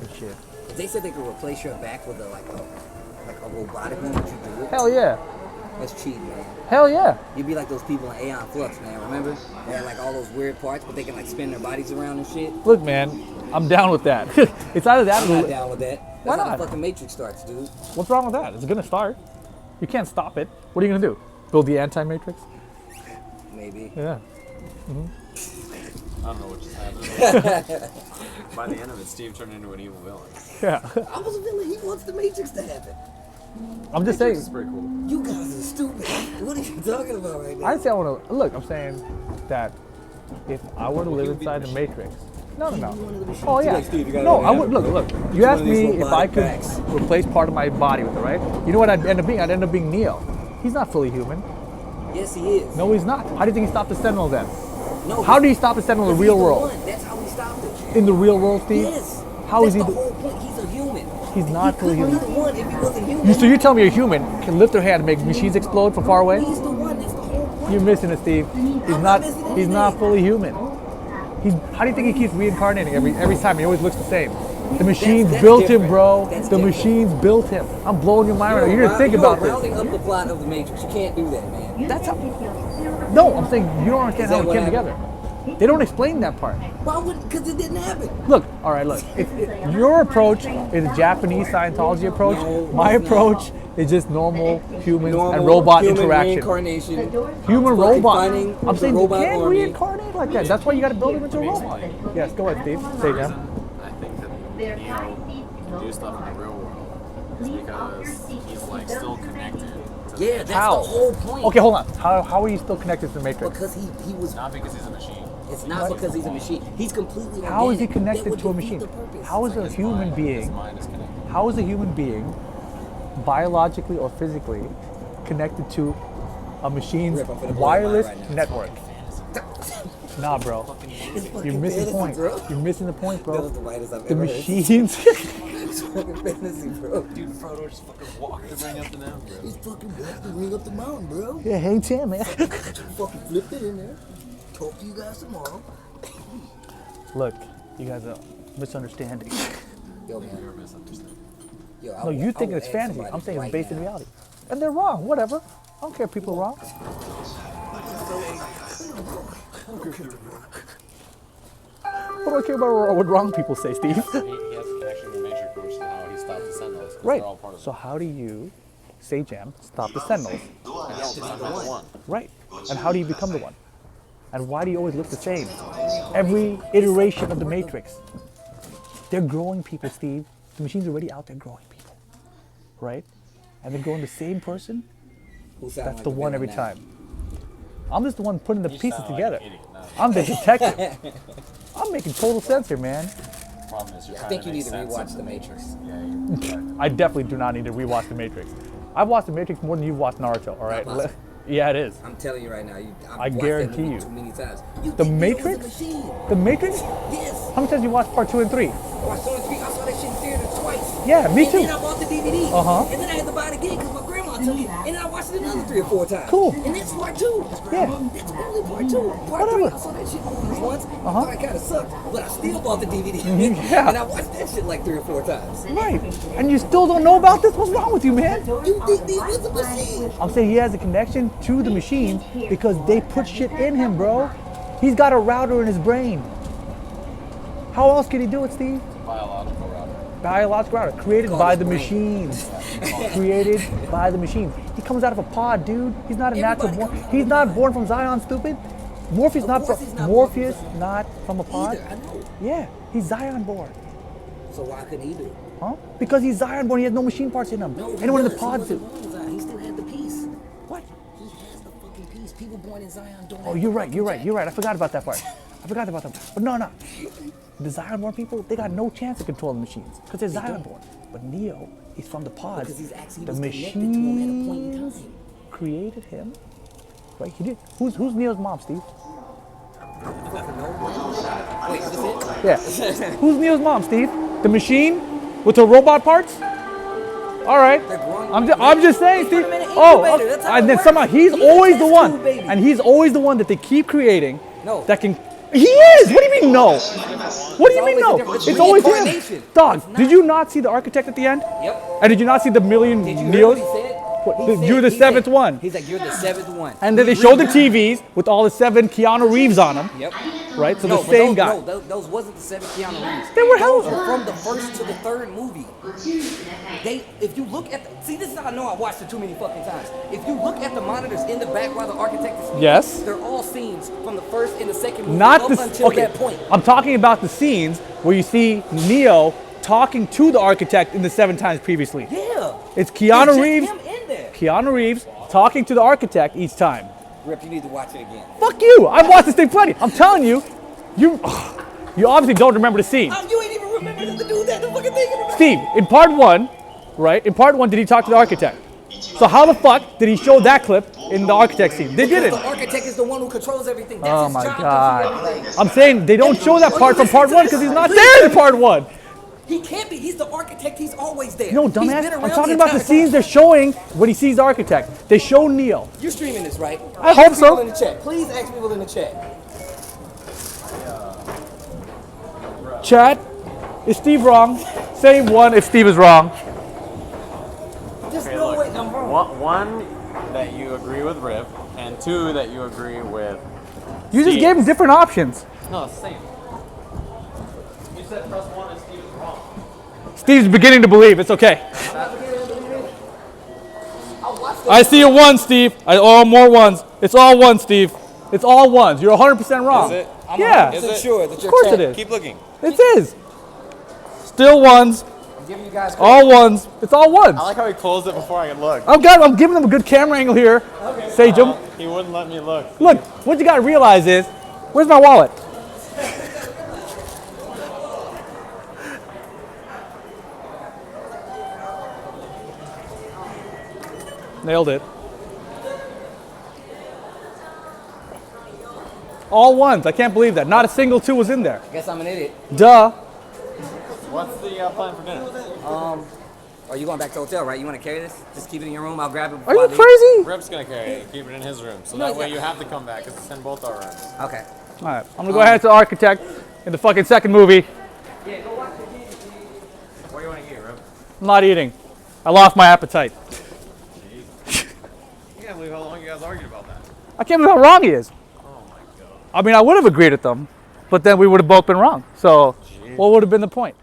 and shit. If they said they could replace your back with a robotic one, would you do it? Hell yeah. That's cheating, man. Hell yeah. You'd be like those people in Aeon Flux, man. Remember? They had like all those weird parts, but they can like spin their bodies around and shit. Look, man, I'm down with that. It's either that I'm or... not down with that. That's Why how not? the fucking Matrix starts, dude. What's wrong with that? It's gonna start. You can't stop it. What are you gonna do? Build the anti-Matrix? Maybe. Yeah. I don't know what just happened. By the end of it, Steve turned into an evil villain. Yeah. I was a villain. He wants the Matrix to happen. I'm just saying. This is pretty cool. You guys are stupid. What are you talking about right now? I didn't say I want to. Look, I'm saying that if I were to live inside the Matrix. No. Oh yeah. Like, Steve, you gotta No, go I down. would. Look. You asked one of these me if I robotic could backs. replace part of my body with it, right? You know what I'd end up being? I'd end up being Neo. He's not fully human. Yes, he is. No, he's not. How do you think he stopped the Sentinel then? No. How do you stop the Sentinel in the real world? That's how he stopped it. In the real world, Steve? Yes. How is That's he? the whole point. He's a human. He's not fully He couldn't human. be the one if he wasn't human. So you're telling me a human can lift their hand and make machines explode from far away? He's the one. That's the whole point. You're missing it, Steve. He's I'm not. not missing He's not anything. fully human. How do you think he keeps reincarnating every time? He always looks the same. The machines That's built him, different. bro. That's the different. machines built him. I'm blowing your mind right now. You didn't think about You're this. rounding up the plot of the Matrix. You can't do that, man. That's how. No, I'm saying you don't understand Is how that it came what together. They don't explain that part. Why wouldn't? Because it didn't happen. Look, all right, look. Your approach is a Japanese Scientology approach. No, My it's not. approach is just normal humans Normal and robot human interaction. reincarnation. Human Fucking robot. finding I'm the saying you robot can't army. reincarnate like that. That's why you got to build him into a robot. Yes, go ahead, Steve. Say Jam. I think that Neo can do stuff in the real world is because he's like still connected to Yeah, that's How? the whole point. Okay, hold on. How are you still connected to the Matrix? Because he was. not because he's a machine. It's not because he's a machine. He's completely. How is he organic. That connected would to a defeat machine? the purpose. How is a His human mind- His being? mind is connected. How is a human being biologically or physically connected to a machine's Rip, I'm finna blow your wireless mind right now. network? Nah, bro. It's fucking You're missing the fantasy, point. bro. You're missing the point, That was bro. the whitest I've The ever heard. machines. It's fucking fantasy, bro. Dude, Frodo just fucking walked the ring up the mountain, bro. He's fucking walked the ring up the mountain, bro. Yeah, hang ten, man. Fucking flipped it in there. Talk to you guys tomorrow. Look, you guys are misunderstanding. Yo, man. You're misunderstanding. Yo, No, you think it's fantasy. I'm saying it's based in reality. And they're wrong. Whatever. I don't care if people are wrong. What do I care about what wrong people say, Steve? He has a connection to the Matrix, which is how he stopped the Sentinels. 'Cause Right. They're all part of So how do you, say Jam, stop the Sentinels? I'm not the one. Right. And how do you become the one? And why do you always look the same? Every iteration of the Matrix. They're growing people, Steve. The machine's already out there growing people. Right? And they're growing the same person. Who sound That's like the a one every villain now? time. I'm just the one putting the You pieces sound like together. an idiot now. I'm the detective. I'm making total sense here, man. Problem is, you're I trying think to you make need to sense rewatch of The Matrix. Yeah, you're I definitely do not need to rewatch The Matrix. I've watched The Matrix more than you've watched Naruto, all right? Not possible. Yeah, it is. I'm telling you right now. I've I watched guarantee that movie you. too many times. You The think Neo was a Matrix? machine? The Matrix? Yes. How many times you watched part 2 and 3? I watched 2 and 3. I saw that shit in theater twice. Yeah, me And too. then I bought the DVD. Uh-huh. And then I had to buy it again because my grandma took it. And then I watched it another 3 or 4 times. Cool. And that's part 2. Yeah. That's only part 2. Part 3, Whatever. I saw that shit once. Uh-huh. Thought it kind of sucked. But I still bought the DVD. Yeah. And I watched that shit like 3 or 4 times. Right. And you still don't know about this? What's wrong with you, man? You think he was a machine? I'm saying he has a connection to the machines because they put shit in him, bro. He's got a router in his brain. How else can he do it, Steve? biological router. Biological router, created Call by his the brain. machines. Created by the machines. He comes out of a pod, dude. He's not a natural Everybody born. comes out He's of a not pod. born from Zion, stupid. Morpheus Of not course from he's not born from Morpheus Zion. not from a pod. Either, I know. Yeah, he's Zion born. So why couldn't he do it? Huh? Because he's Zion born. He has no machine parts in him. No, he Anyone in the does. pods He do. wasn't born in Zion. He still had the piece. What? He has the fucking piece. People born in Zion don't Oh, have you're the right. fucking You're right. jack. You're right. I forgot about that part. I forgot about that. But no. The Zion born people, they got no chance to control the machines because they're Zion don't. born. But Neo, he's from the pods. Because he's actually the was connected to him at a point in machines time. created him. Right? He did. Who's Neo's mom, Steve? Fucking no. Wait, is this Yeah. Who's Neo's mom, Steve? The machine with her robot parts? All right. They're growing- I'm just saying, They put Steve. him in an Oh, incubator. That's how and it then works. somehow he's He's a always the test one, tube baby. and he's always the one that they keep creating No. that can He is. What do you mean no? What do you mean no? It's always him. Reincarnation. Dog, did you not see the architect at the end? Yep. And did you not see the million Did you hear what Neos? he said? What, He said- you're the he seventh said- one. He's like, you're the seventh one. And then they showed the TVs with all the 7 Keanu Reeves on them, Yep. right? So No, the but same those, guy. No, those wasn't the 7 Keanu Reeves. They were Those hell- are from the first to the third movie. If you look at see, this is how I know I watched it too many fucking times. If you look at the monitors in the back while the architect is speaking, Yes. they're all scenes from the first and the second movie Not up the until okay. that point. I'm talking about the scenes where you see Neo talking to the architect in the 7 times previously. Yeah. It's Keanu It's just Reeves. him in there. Keanu Reeves talking to the architect each time. Rip, you need to watch it again. Fuck you! I've watched this thing plenty. I'm telling you, you obviously don't remember the scene. You ain't even remember to do that. The fucking thing. Steve, in part 1, right? In part 1, did he talk to the architect? So how the fuck did he show that clip in the architect scene? They didn't. The architect is the one who controls everything. That's Oh his my job to do god! everything. I'm saying they don't show that part from part 1 because he's not there in part 1. He can't be. He's the architect. He's always there. No, He's been dumbass. around I'm talking the about the entire scenes time. they're showing when he sees the architect. They show Neo. You're streaming this, right? I hope Ask people so. in the chat. Please ask people in the chat. Chat, is Steve wrong? Say 1 if Steve is wrong. Just Okay, no look. way. I'm wrong. One that you agree with Rip, and 2 that you agree with. You just Steve. gave him different options. No, it's the same. You said press 1 and Steve is wrong. Steve's beginning to believe. It's okay. I see a 1, Steve. All more 1s. It's all 1, Steve. It's all 1s. You're 100% wrong. Is it? Yeah. Is it? Sure that Of course it is. Keep looking. It is. Still 1s. I'm giving you guys All 1s. It's all 1s. I like how he closed it before I could look. I'm giving them a good camera angle here. Sajam. He wouldn't let me look. Look, what you gotta realize is, where's my wallet? Nailed it. All 1s. I can't believe that. Not a single 2 was in there. I guess I'm an idiot. Duh. What's the plan for dinner? Are you going back to the hotel, right? You want to carry this? Just keep it in your room. I'll grab it. Are before you I leave. crazy? Rip's gonna carry it. Keep it in his room. So No, that way yeah. you have to come back because it's in both our rooms. Okay. All right. I'm gonna go ahead to the architect in the fucking second movie. Yeah, go watch the game. What do you want to eat, Rip? I'm not eating. I lost my appetite. You can't believe how long you guys argued about that. I can't believe how wrong he is. Oh my god. I mean, I would have agreed with them, but then we would have both been wrong. So, what would have been the point?